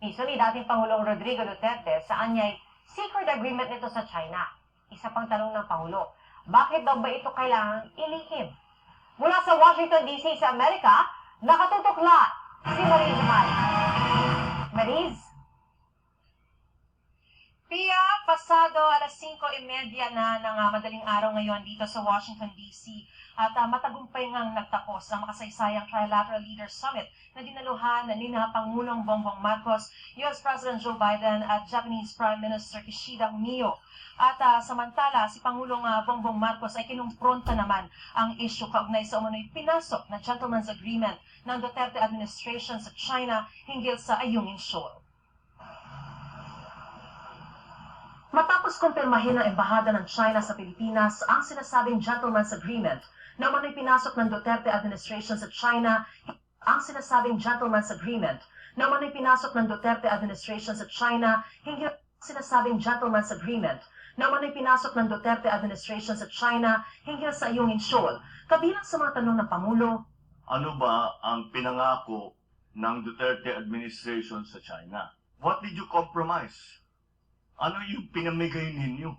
Piso ni dating Pangulong Rodrigo Duterte sa anyay secret agreement nito sa China. Isa pang tanong ng Pangulo, bakit daw ba ito kailangang ilihim? Mula sa Washington DC sa Amerika, nakatutok lahat si Mariz Mal. Mariz? Pia, pasado alas 5:30 na ng madaling araw ngayon dito sa Washington DC at matagumpay ngang nagtapos ang makasaysayang Trilateral Leaders Summit na dinaluhan ni Pangulong Bongbong Marcos, US President Joe Biden at Japanese Prime Minister Kishida Fumio. At samantala, si Pangulong Bongbong Marcos ay kinumpronta naman ang issue kaugnay sa umunoy pinasok na Gentleman's Agreement ng Duterte administration sa China hinggil sa Ayungin Shoal. Matapos kumpirmahin ng Embahada ng China sa Pilipinas ang sinasabing Gentleman's Agreement na umano'y pinasok ng Duterte administration sa China, ang sinasabing Gentleman's Agreement na umano'y pinasok ng Duterte administration sa China, hinggil sinasabing Gentleman's Agreement na umano'y pinasok ng Duterte administration sa China hinggil sa Ayungin Shoal. Kabilang sa mga tanong ng Pangulo, ano ba ang pinangako ng Duterte administration sa China? What did you compromise? Ano yung pinamigay ninyo?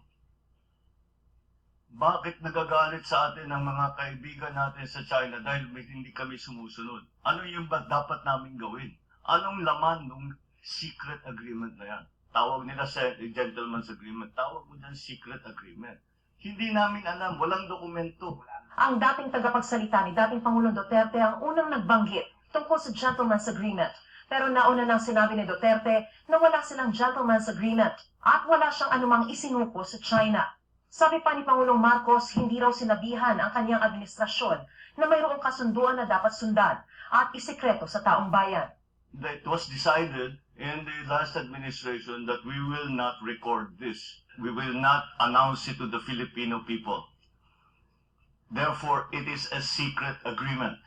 Bakit nagagalit sa atin ang mga kaibigan natin sa China dahil hindi kami sumusunod? Ano yung ba dapat namin gawin? Anong laman ng secret agreement na yan? Tawag nila sa Gentleman's Agreement. Tawag mo dyan secret agreement. Hindi namin alam. Walang dokumento. ang dating tagapagsalita ni dating Pangulong Duterte ang unang nagbanggit tungkol sa Gentleman's Agreement. Pero nauna nang sinabi ni Duterte na wala silang Gentleman's Agreement at wala siyang anumang isinuko sa China. Sabi pa ni Pangulong Marcos, hindi raw sinabihan ang kanyang administrasyon na mayroong kasunduan na dapat sundan at isikreto sa taong bayan. It was decided in the last administration that we will not record this. We will not announce it to the Filipino people. Therefore, it is a secret agreement.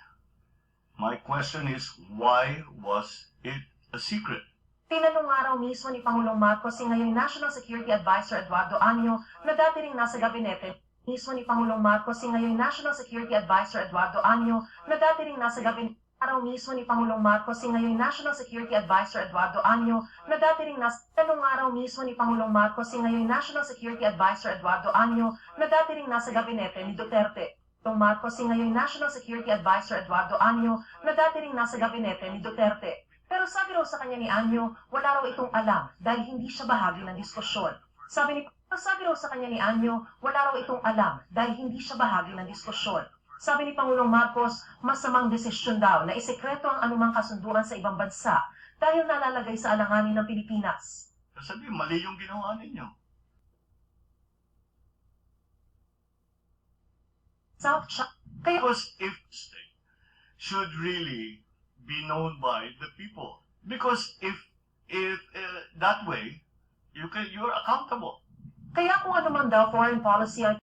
My question is, why was it a secret? Tinanong nga raw mismo ni Pangulong Marcos si ngayong National Security Advisor Eduardo Año na dati ring nasa gabinete. Mismo ni Pangulong Marcos si ngayong National Security Advisor Eduardo Año na dati ring nasa gabinete. Araw mismo ni Pangulong Marcos si ngayong National Security Advisor Eduardo Año na dati ring tanong araw mismo ni Pangulong Marcos si ngayong National Security Advisor Eduardo Año na dati ring nasa gabinete ni Duterte. Pangulong Marcos si ngayong National Security Advisor Eduardo Año na dati ring nasa gabinete ni Duterte. Pero sabi raw sa kanya ni Año, wala raw itong alam dahil hindi siya bahagi ng diskusyon. Sabi raw sa kanya ni Año, wala raw itong alam dahil hindi siya bahagi ng diskusyon. Sabi ni Pangulong Marcos, masamang desisyon daw na isekreto ang anumang kasunduan sa ibang bansa dahil nalalagay sa alanganin ng Pilipinas. Sabi, mali yung ginawa ninyo. South China. Kaya Because if state should really be known by the people, because if that way you're accountable. kung ano man daw foreign policy ang